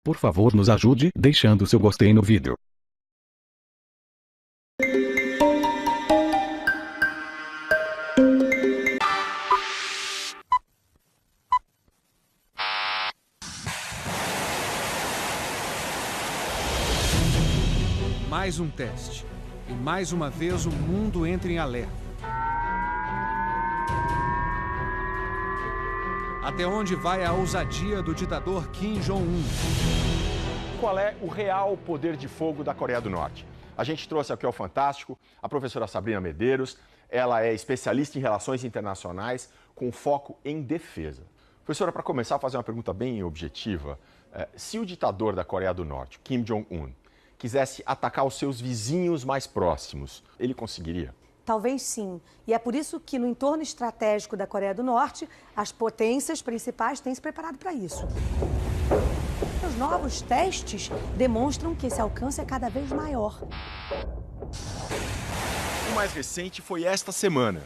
Por favor, nos ajude deixando seu gostei no vídeo. Mais um teste. E mais uma vez o mundo entra em alerta. Até onde vai a ousadia do ditador Kim Jong-un? Qual é o real poder de fogo da Coreia do Norte? A gente trouxe aqui ao Fantástico a professora Sabrina Medeiros. Ela é especialista em relações internacionais com foco em defesa. Professora, para começar, fazer uma pergunta bem objetiva. Se o ditador da Coreia do Norte, Kim Jong-un, quisesse atacar os seus vizinhos mais próximos, ele conseguiria? Talvez sim. E é por isso que no entorno estratégico da Coreia do Norte, as potências principais têm se preparado para isso. Os novos testes demonstram que esse alcance é cada vez maior. O mais recente foi esta semana.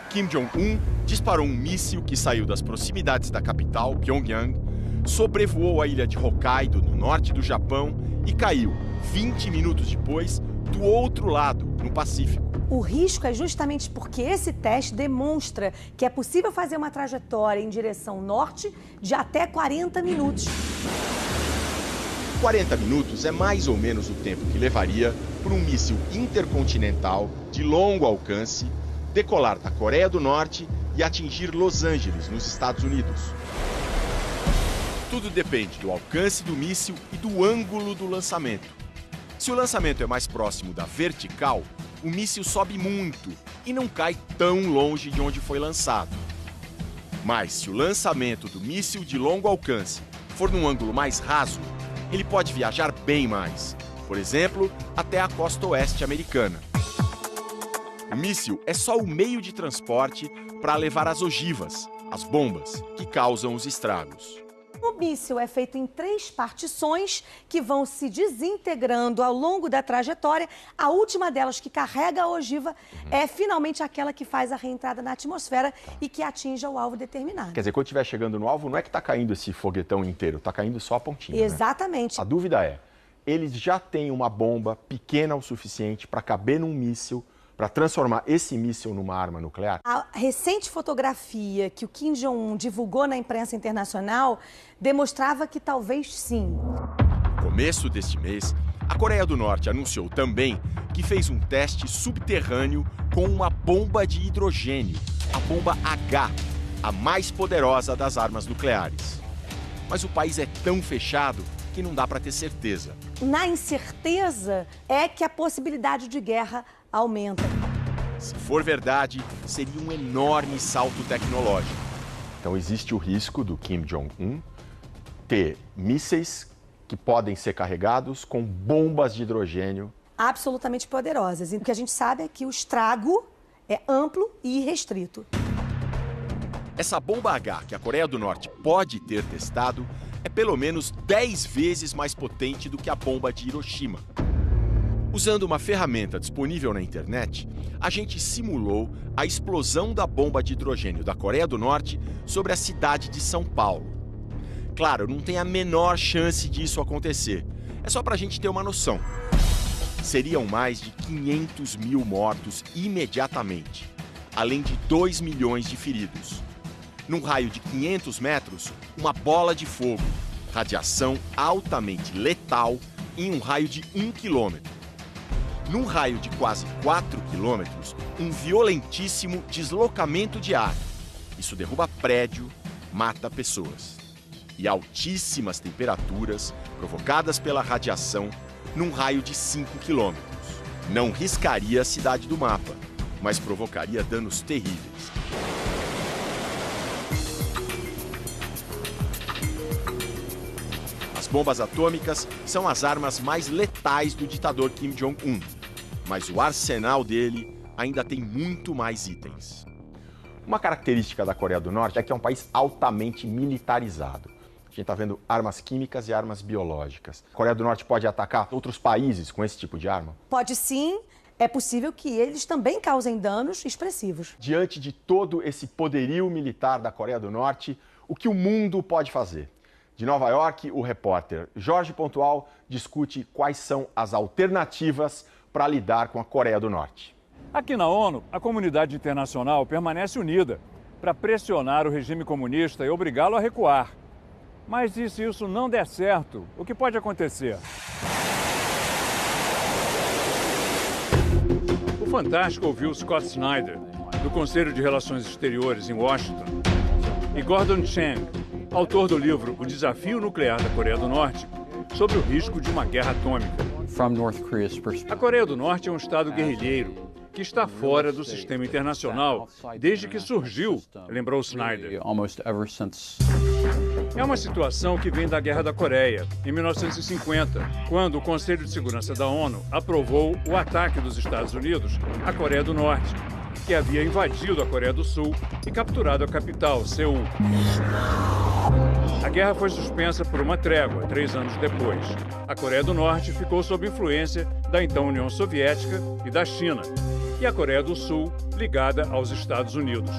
Kim Jong-un disparou um míssil que saiu das proximidades da capital, Pyongyang, sobrevoou a ilha de Hokkaido, no norte do Japão, e caiu 20 minutos depois do outro lado, no Pacífico. O risco é justamente porque esse teste demonstra que é possível fazer uma trajetória em direção norte de até 40 minutos. 40 minutos é mais ou menos o tempo que levaria para um míssil intercontinental de longo alcance decolar da Coreia do Norte e atingir Los Angeles, nos Estados Unidos. Tudo depende do alcance do míssil e do ângulo do lançamento. Se o lançamento é mais próximo da vertical, o míssil sobe muito e não cai tão longe de onde foi lançado. Mas se o lançamento do míssil de longo alcance for num ângulo mais raso, ele pode viajar bem mais, por exemplo, até a costa oeste americana. O míssil é só o meio de transporte para levar as ogivas, as bombas, que causam os estragos. O míssil é feito em 3 partições que vão se desintegrando ao longo da trajetória. A última delas, que carrega a ogiva, é finalmente aquela que faz a reentrada na atmosfera e que atinja o alvo determinado. Quer dizer, quando estiver chegando no alvo, não é que está caindo esse foguetão inteiro, está caindo só a pontinha. Exatamente. Né? A dúvida é, eles já têm uma bomba pequena o suficiente para caber num míssil, para transformar esse míssil numa arma nuclear? A recente fotografia que o Kim Jong-un divulgou na imprensa internacional demonstrava que talvez sim. No começo deste mês, a Coreia do Norte anunciou também que fez um teste subterrâneo com uma bomba de hidrogênio, a bomba H, a mais poderosa das armas nucleares. Mas o país é tão fechado que não dá para ter certeza. Na incerteza é que a possibilidade de guerra aumenta. Se for verdade, seria um enorme salto tecnológico. Então existe o risco do Kim Jong-un ter mísseis que podem ser carregados com bombas de hidrogênio. Absolutamente poderosas. E o que a gente sabe é que o estrago é amplo e irrestrito. Essa bomba H que a Coreia do Norte pode ter testado é pelo menos 10 vezes mais potente do que a bomba de Hiroshima. Usando uma ferramenta disponível na internet, a gente simulou a explosão da bomba de hidrogênio da Coreia do Norte sobre a cidade de São Paulo. Claro, não tem a menor chance disso acontecer. É só para a gente ter uma noção. Seriam mais de 500 mil mortos imediatamente, além de 2 milhões de feridos. Num raio de 500 metros, uma bola de fogo, radiação altamente letal em um raio de 1 quilômetro. Num raio de quase 4 quilômetros, um violentíssimo deslocamento de ar. Isso derruba prédio, mata pessoas. E altíssimas temperaturas provocadas pela radiação num raio de 5 quilômetros. Não riscaria a cidade do mapa, mas provocaria danos terríveis. As bombas atômicas são as armas mais letais do ditador Kim Jong-un, mas o arsenal dele ainda tem muito mais itens. Uma característica da Coreia do Norte é que é um país altamente militarizado. A gente está vendo armas químicas e armas biológicas. A Coreia do Norte pode atacar outros países com esse tipo de arma? Pode sim. É possível que eles também causem danos expressivos. Diante de todo esse poderio militar da Coreia do Norte, o que o mundo pode fazer? De Nova York, o repórter Jorge Pontual discute quais são as alternativas para lidar com a Coreia do Norte. Aqui na ONU, a comunidade internacional permanece unida para pressionar o regime comunista e obrigá-lo a recuar. Mas e se isso não der certo, o que pode acontecer? O Fantástico ouviu Scott Snyder, do Conselho de Relações Exteriores em Washington, e Gordon Chang, autor do livro O Desafio Nuclear da Coreia do Norte, sobre o risco de uma guerra atômica. A Coreia do Norte é um estado guerrilheiro que está fora do sistema internacional desde que surgiu, lembrou Snyder. É uma situação que vem da Guerra da Coreia, em 1950, quando o Conselho de Segurança da ONU aprovou o ataque dos Estados Unidos à Coreia do Norte, que havia invadido a Coreia do Sul e capturado a capital, Seul. A guerra foi suspensa por uma trégua 3 anos depois. A Coreia do Norte ficou sob influência da então União Soviética e da China, e a Coreia do Sul ligada aos Estados Unidos.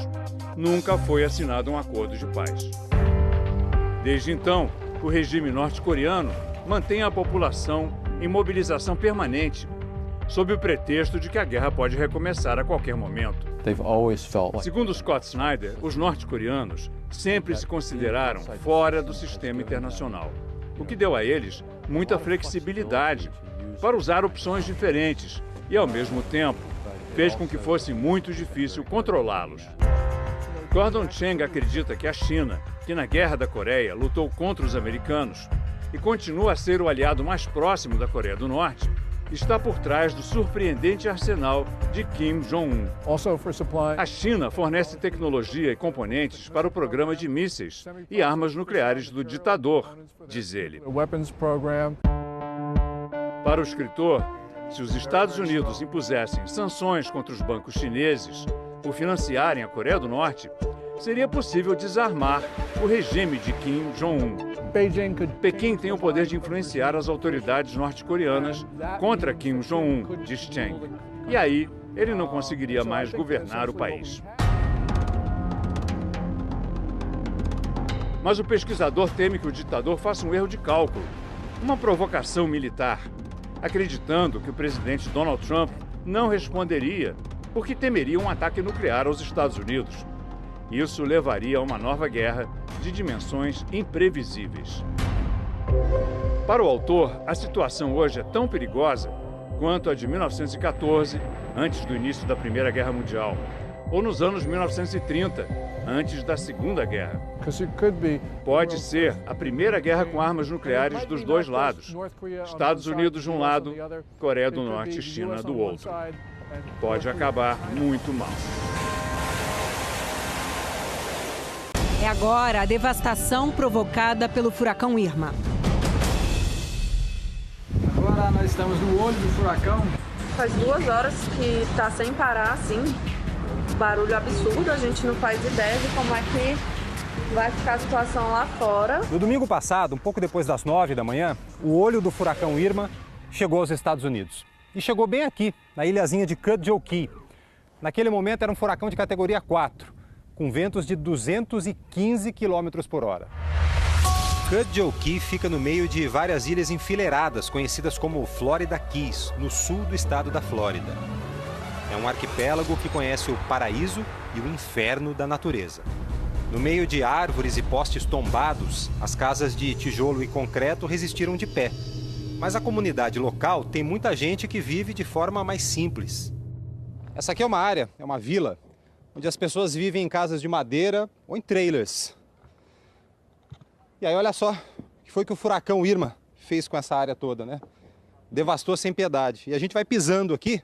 Nunca foi assinado um acordo de paz. Desde então, o regime norte-coreano mantém a população em mobilização permanente, sob o pretexto de que a guerra pode recomeçar a qualquer momento. Segundo Scott Snyder, os norte-coreanos sempre se consideraram fora do sistema internacional, o que deu a eles muita flexibilidade para usar opções diferentes e, ao mesmo tempo, fez com que fosse muito difícil controlá-los. Gordon Chang acredita que a China, que na Guerra da Coreia lutou contra os americanos e continua a ser o aliado mais próximo da Coreia do Norte, está por trás do surpreendente arsenal de Kim Jong-un. A China fornece tecnologia e componentes para o programa de mísseis e armas nucleares do ditador, diz ele. Para o escritor, se os Estados Unidos impusessem sanções contra os bancos chineses por financiarem a Coreia do Norte, seria possível desarmar o regime de Kim Jong-un. Pequim tem o poder de influenciar as autoridades norte-coreanas contra Kim Jong-un, diz Chang. E aí, ele não conseguiria mais governar o país. Mas o pesquisador teme que o ditador faça um erro de cálculo, uma provocação militar, acreditando que o presidente Donald Trump não responderia porque temeria um ataque nuclear aos Estados Unidos. Isso levaria a uma nova guerra de dimensões imprevisíveis. Para o autor, a situação hoje é tão perigosa quanto a de 1914, antes do início da Primeira Guerra Mundial, ou nos anos 1930, antes da Segunda Guerra. Pode ser a primeira guerra com armas nucleares dos dois lados, Estados Unidos de um lado, Coreia do Norte e China do outro. Pode acabar muito mal. É agora a devastação provocada pelo furacão Irma. Agora nós estamos no olho do furacão. Faz 2 horas que está sem parar, assim, barulho absurdo, a gente não faz ideia de como é que vai ficar a situação lá fora. No domingo passado, um pouco depois das 9 da manhã, o olho do furacão Irma chegou aos Estados Unidos. E chegou bem aqui, na ilhazinha de Kudjoe. Naquele momento era um furacão de categoria 4, com ventos de 215 km por hora. Kudjoe fica no meio de várias ilhas enfileiradas, conhecidas como Florida Keys, no sul do estado da Flórida. É um arquipélago que conhece o paraíso e o inferno da natureza. No meio de árvores e postes tombados, as casas de tijolo e concreto resistiram de pé. Mas a comunidade local tem muita gente que vive de forma mais simples. Essa aqui é uma área, é uma vila, onde as pessoas vivem em casas de madeira ou em trailers. E aí olha só, o que foi que o furacão Irma fez com essa área toda, né? Devastou sem piedade. E a gente vai pisando aqui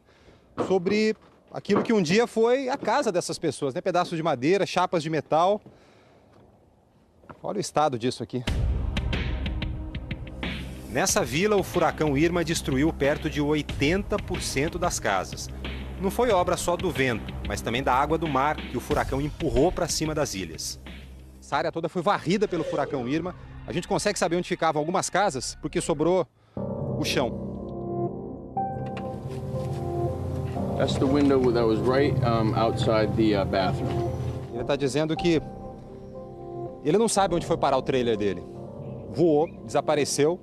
sobre aquilo que um dia foi a casa dessas pessoas, né? Pedaços de madeira, chapas de metal. Olha o estado disso aqui. Nessa vila, o furacão Irma destruiu perto de 80% das casas. Não foi obra só do vento, mas também da água do mar que o furacão empurrou para cima das ilhas. Essa área toda foi varrida pelo furacão Irma. A gente consegue saber onde ficavam algumas casas porque sobrou o chão. That's the window that was right outside the bathroom. Ele está dizendo que ele não sabe onde foi parar o trailer dele. voou, desapareceu.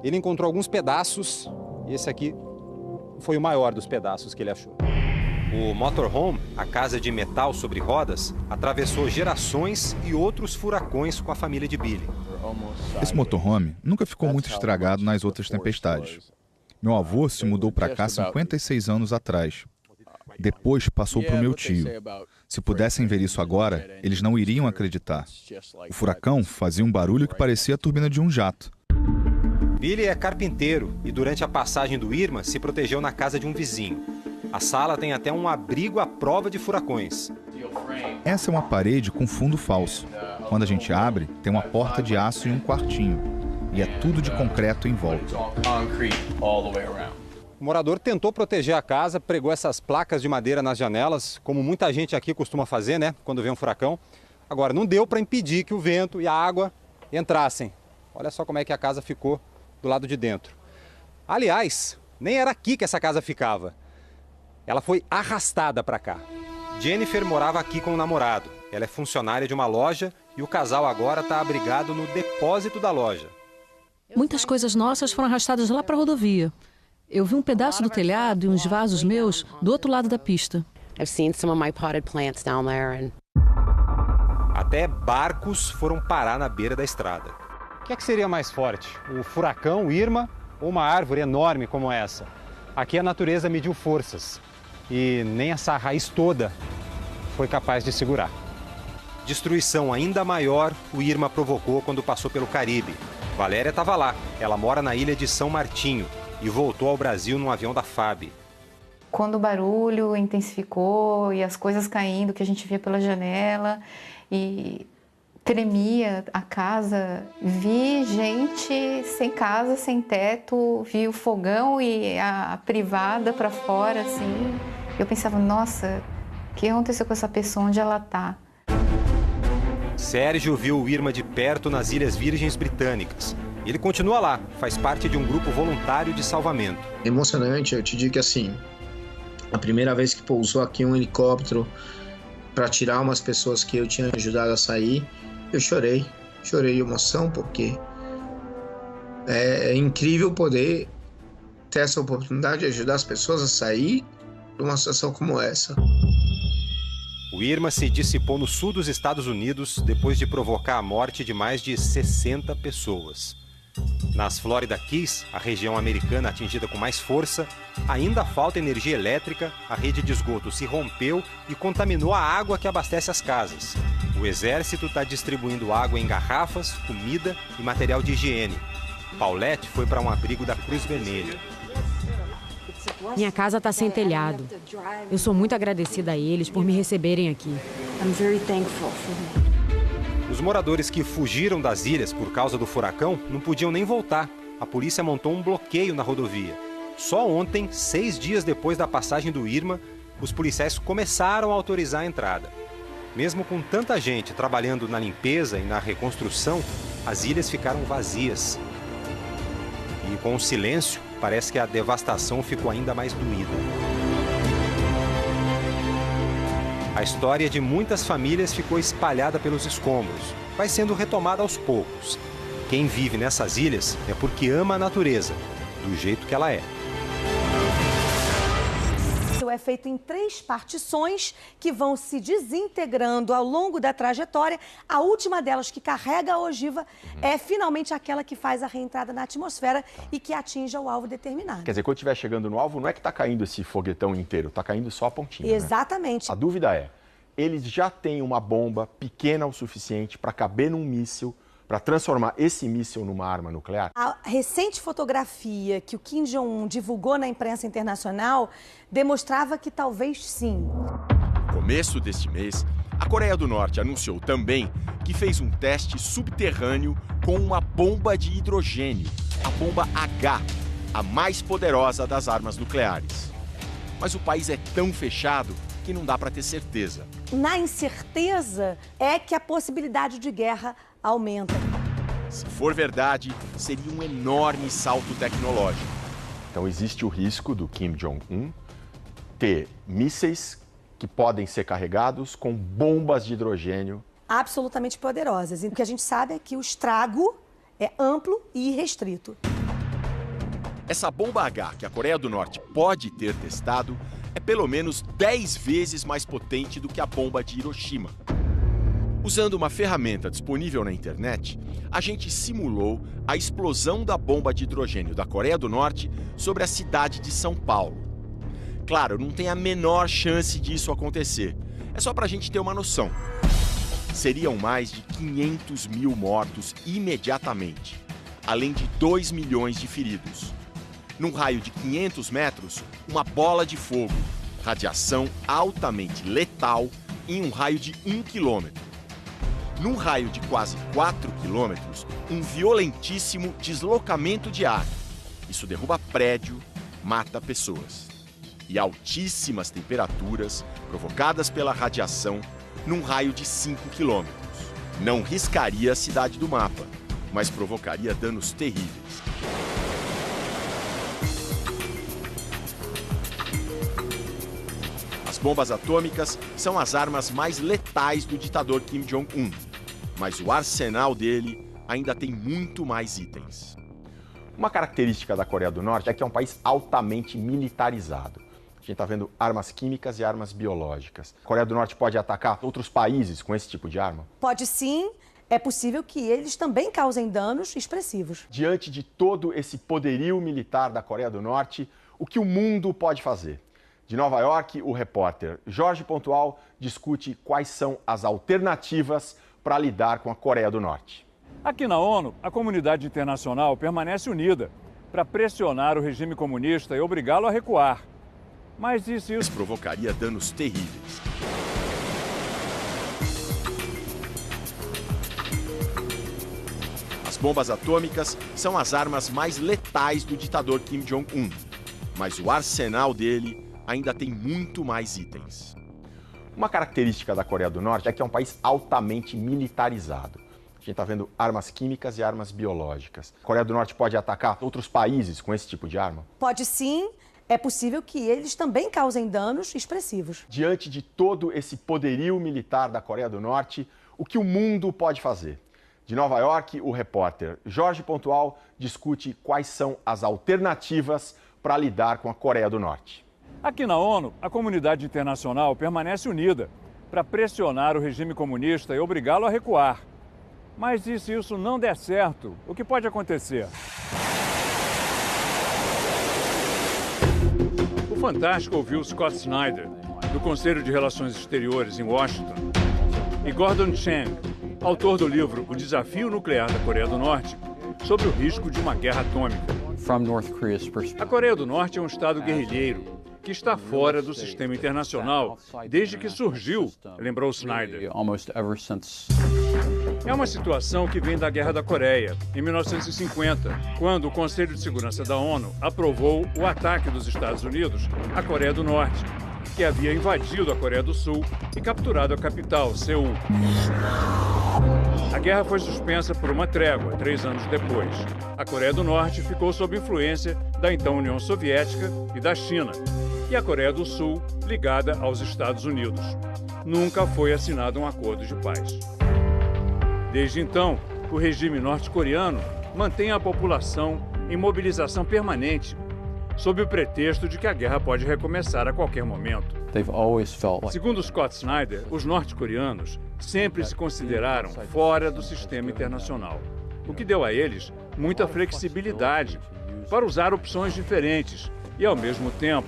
Ele encontrou alguns pedaços e esse aqui foi o maior dos pedaços que ele achou. O motorhome, a casa de metal sobre rodas, atravessou gerações e outros furacões com a família de Billy. Esse motorhome nunca ficou muito estragado nas outras tempestades. Meu avô se mudou para cá 56 anos atrás. Depois passou para o meu tio. Se pudessem ver isso agora, eles não iriam acreditar. O furacão fazia um barulho que parecia a turbina de um jato. Billy é carpinteiro e durante a passagem do Irma se protegeu na casa de um vizinho. A sala tem até um abrigo à prova de furacões. Essa é uma parede com fundo falso. Quando a gente abre, tem uma porta de aço e um quartinho. E é tudo de concreto em volta. O morador tentou proteger a casa, pregou essas placas de madeira nas janelas, como muita gente aqui costuma fazer, né, quando vem um furacão. Agora, não deu para impedir que o vento e a água entrassem. Olha só como é que a casa ficou do lado de dentro. Aliás, nem era aqui que essa casa ficava. Ela foi arrastada para cá. Jennifer morava aqui com o namorado. Ela é funcionária de uma loja e o casal agora está abrigado no depósito da loja. Muitas coisas nossas foram arrastadas lá para a rodovia. Eu vi um pedaço do telhado e uns vasos meus do outro lado da pista. Até barcos foram parar na beira da estrada. O que é que seria mais forte? O furacão, o Irma, ou uma árvore enorme como essa? Aqui a natureza mediu forças e nem essa raiz toda foi capaz de segurar. Destruição ainda maior o Irma provocou quando passou pelo Caribe. Valéria estava lá. Ela mora na ilha de São Martinho e voltou ao Brasil num avião da FAB. Quando o barulho intensificou e as coisas caindo que a gente via pela janela e tremia a casa, vi gente sem casa, sem teto, vi o fogão e a privada para fora, assim. Eu pensava, nossa, o que aconteceu com essa pessoa, onde ela está? Sérgio viu o Irma de perto nas Ilhas Virgens Britânicas. Ele continua lá, faz parte de um grupo voluntário de salvamento. Emocionante, eu te digo que assim, a primeira vez que pousou aqui um helicóptero para tirar umas pessoas que eu tinha ajudado a sair, eu chorei de emoção, porque é incrível poder ter essa oportunidade de ajudar as pessoas a sair de uma situação como essa. O Irma se dissipou no sul dos Estados Unidos depois de provocar a morte de mais de 60 pessoas. Nas Florida Keys, a região americana atingida com mais força, ainda falta energia elétrica, a rede de esgoto se rompeu e contaminou a água que abastece as casas. O exército está distribuindo água em garrafas, comida e material de higiene. Paulette foi para um abrigo da Cruz Vermelha. Minha casa está sem telhado. Eu sou muito agradecida a eles por me receberem aqui. Os moradores que fugiram das ilhas por causa do furacão não podiam nem voltar. A polícia montou um bloqueio na rodovia. Só ontem, 6 dias depois da passagem do Irma, os policiais começaram a autorizar a entrada. Mesmo com tanta gente trabalhando na limpeza e na reconstrução, as ilhas ficaram vazias. E com o silêncio, parece que a devastação ficou ainda mais doída. A história de muitas famílias ficou espalhada pelos escombros. Vai sendo retomada aos poucos. Quem vive nessas ilhas é porque ama a natureza, do jeito que ela é. É feito em 3 partições que vão se desintegrando ao longo da trajetória. A última delas, que carrega a ogiva, é finalmente aquela que faz a reentrada na atmosfera e que atinja o alvo determinado. Quer dizer, quando estiver chegando no alvo, não é que está caindo esse foguetão inteiro, está caindo só a pontinha. Exatamente. Né? A dúvida é, eles já têm uma bomba pequena o suficiente para caber num míssil, para transformar esse míssil numa arma nuclear? A recente fotografia que o Kim Jong-un divulgou na imprensa internacional demonstrava que talvez sim. No começo deste mês, a Coreia do Norte anunciou também que fez um teste subterrâneo com uma bomba de hidrogênio, a bomba H, a mais poderosa das armas nucleares. Mas o país é tão fechado que não dá para ter certeza. Na incerteza é que a possibilidade de guerra aumenta. Se for verdade, seria um enorme salto tecnológico. Então existe o risco do Kim Jong-un ter mísseis que podem ser carregados com bombas de hidrogênio. Absolutamente poderosas. E o que a gente sabe é que o estrago é amplo e irrestrito. Essa bomba H que a Coreia do Norte pode ter testado é pelo menos 10 vezes mais potente do que a bomba de Hiroshima. Usando uma ferramenta disponível na internet, a gente simulou a explosão da bomba de hidrogênio da Coreia do Norte sobre a cidade de São Paulo. Claro, não tem a menor chance disso acontecer. É só para a gente ter uma noção. Seriam mais de 500 mil mortos imediatamente, além de 2 milhões de feridos. Num raio de 500 metros, uma bola de fogo, radiação altamente letal em um raio de 1 quilômetro. Num raio de quase 4 quilômetros, um violentíssimo deslocamento de ar. Isso derruba prédio, mata pessoas. E altíssimas temperaturas provocadas pela radiação num raio de 5 quilômetros. Não riscaria a cidade do mapa, mas provocaria danos terríveis. As bombas atômicas são as armas mais letais do ditador Kim Jong-un, mas o arsenal dele ainda tem muito mais itens. Uma característica da Coreia do Norte é que é um país altamente militarizado. A gente está vendo armas químicas e armas biológicas. A Coreia do Norte pode atacar outros países com esse tipo de arma? Pode sim. É possível que eles também causem danos expressivos. Diante de todo esse poderio militar da Coreia do Norte, o que o mundo pode fazer? De Nova York, o repórter Jorge Pontual discute quais são as alternativas para lidar com a Coreia do Norte. Aqui na ONU, a comunidade internacional permanece unida para pressionar o regime comunista e obrigá-lo a recuar. Mas isso provocaria danos terríveis. As bombas atômicas são as armas mais letais do ditador Kim Jong-un, mas o arsenal dele ainda tem muito mais itens. Uma característica da Coreia do Norte é que é um país altamente militarizado. A gente está vendo armas químicas e armas biológicas. A Coreia do Norte pode atacar outros países com esse tipo de arma? Pode sim. É possível que eles também causem danos expressivos. Diante de todo esse poderio militar da Coreia do Norte, o que o mundo pode fazer? De Nova York, o repórter Jorge Pontual discute quais são as alternativas para lidar com a Coreia do Norte. Aqui na ONU, a comunidade internacional permanece unida para pressionar o regime comunista e obrigá-lo a recuar. Mas e se isso não der certo, o que pode acontecer? O Fantástico ouviu Scott Snyder, do Conselho de Relações Exteriores em Washington, e Gordon Chang, autor do livro O Desafio Nuclear da Coreia do Norte, sobre o risco de uma guerra atômica. A Coreia do Norte é um estado guerrilheiro que está fora do sistema internacional desde que surgiu, lembrou Snyder. É uma situação que vem da Guerra da Coreia, em 1950, quando o Conselho de Segurança da ONU aprovou o ataque dos Estados Unidos à Coreia do Norte, que havia invadido a Coreia do Sul e capturado a capital, Seul. A guerra foi suspensa por uma trégua 3 anos depois. A Coreia do Norte ficou sob influência da então União Soviética e da China, e a Coreia do Sul ligada aos Estados Unidos. Nunca foi assinado um acordo de paz. Desde então, o regime norte-coreano mantém a população em mobilização permanente, sob o pretexto de que a guerra pode recomeçar a qualquer momento. Segundo Scott Snyder, os norte-coreanos sempre se consideraram fora do sistema internacional, o que deu a eles muita flexibilidade para usar opções diferentes e, ao mesmo tempo,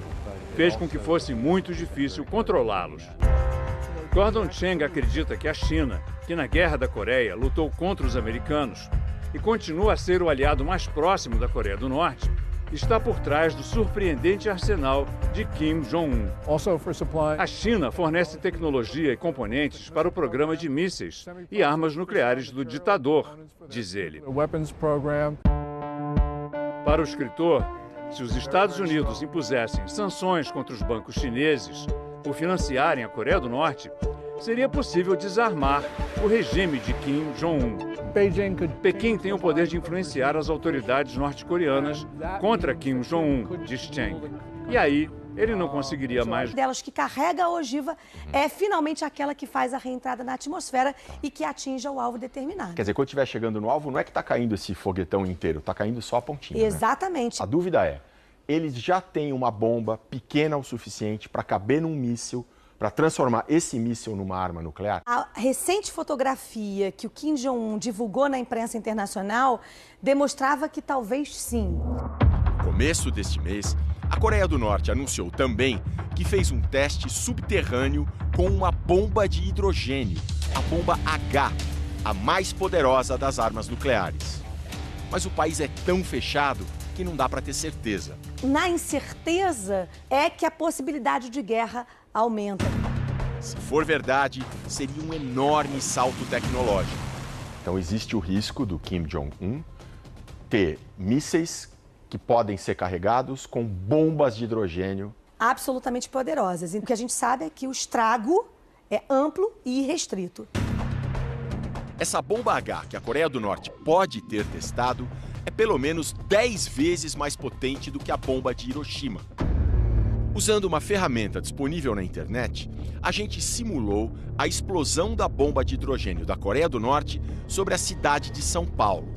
fez com que fosse muito difícil controlá-los. Gordon Chang acredita que a China, que na Guerra da Coreia lutou contra os americanos e continua a ser o aliado mais próximo da Coreia do Norte, está por trás do surpreendente arsenal de Kim Jong-un. A China fornece tecnologia e componentes para o programa de mísseis e armas nucleares do ditador, diz ele. Para o escritor, se os Estados Unidos impusessem sanções contra os bancos chineses por financiarem a Coreia do Norte, seria possível desarmar o regime de Kim Jong-un. Pequim tem o poder de influenciar as autoridades norte-coreanas contra Kim Jong-un, diz Chang. E aí, ele não conseguiria mais. Delas que carrega a ogiva é finalmente aquela que faz a reentrada na atmosfera e que atinja o alvo determinado. Quer dizer, quando estiver chegando no alvo, não é que está caindo esse foguetão inteiro, está caindo só a pontinha. Exatamente. Né? A dúvida é, eles já têm uma bomba pequena o suficiente para caber num míssil, para transformar esse míssil numa arma nuclear? A recente fotografia que o Kim Jong-un divulgou na imprensa internacional demonstrava que talvez sim. No começo deste mês, a Coreia do Norte anunciou também que fez um teste subterrâneo com uma bomba de hidrogênio, a bomba H, a mais poderosa das armas nucleares. Mas o país é tão fechado que não dá para ter certeza. Na incerteza é que a possibilidade de guerra aumenta. Se for verdade, seria um enorme salto tecnológico. Então existe o risco do Kim Jong-un ter mísseis que podem ser carregados com bombas de hidrogênio absolutamente poderosas. E o que a gente sabe é que o estrago é amplo e irrestrito. Essa bomba H que a Coreia do Norte pode ter testado é pelo menos 10 vezes mais potente do que a bomba de Hiroshima. Usando uma ferramenta disponível na internet, a gente simulou a explosão da bomba de hidrogênio da Coreia do Norte sobre a cidade de São Paulo.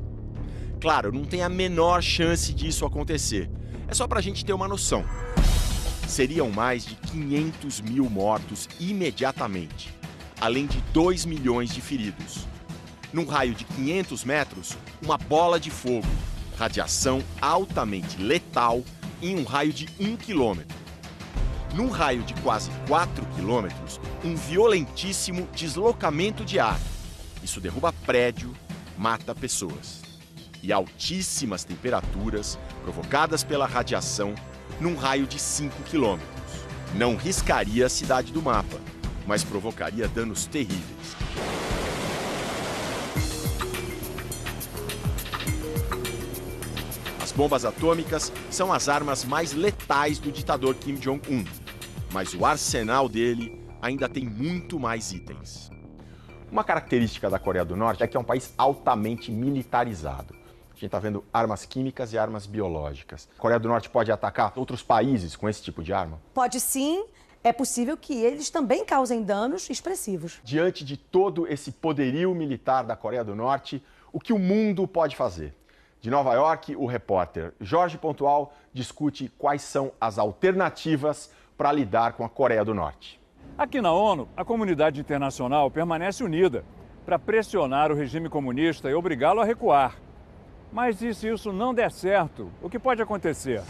Claro, não tem a menor chance disso acontecer. É só para a gente ter uma noção. Seriam mais de 500 mil mortos imediatamente, além de 2 milhões de feridos. Num raio de 500 metros, uma bola de fogo, radiação altamente letal em um raio de 1 quilômetro. Num raio de quase 4 quilômetros, um violentíssimo deslocamento de ar. Isso derruba prédio, mata pessoas. E altíssimas temperaturas provocadas pela radiação num raio de 5 quilômetros. Não riscaria a cidade do mapa, mas provocaria danos terríveis. As bombas atômicas são as armas mais letais do ditador Kim Jong-un, mas o arsenal dele ainda tem muito mais itens. Uma característica da Coreia do Norte é que é um país altamente militarizado. A gente está vendo armas químicas e armas biológicas. A Coreia do Norte pode atacar outros países com esse tipo de arma? Pode sim. É possível que eles também causem danos expressivos. Diante de todo esse poderio militar da Coreia do Norte, o que o mundo pode fazer? De Nova York, o repórter Jorge Pontual discute quais são as alternativas para lidar com a Coreia do Norte. Aqui na ONU, a comunidade internacional permanece unida para pressionar o regime comunista e obrigá-lo a recuar. Mas e se isso não der certo, o que pode acontecer?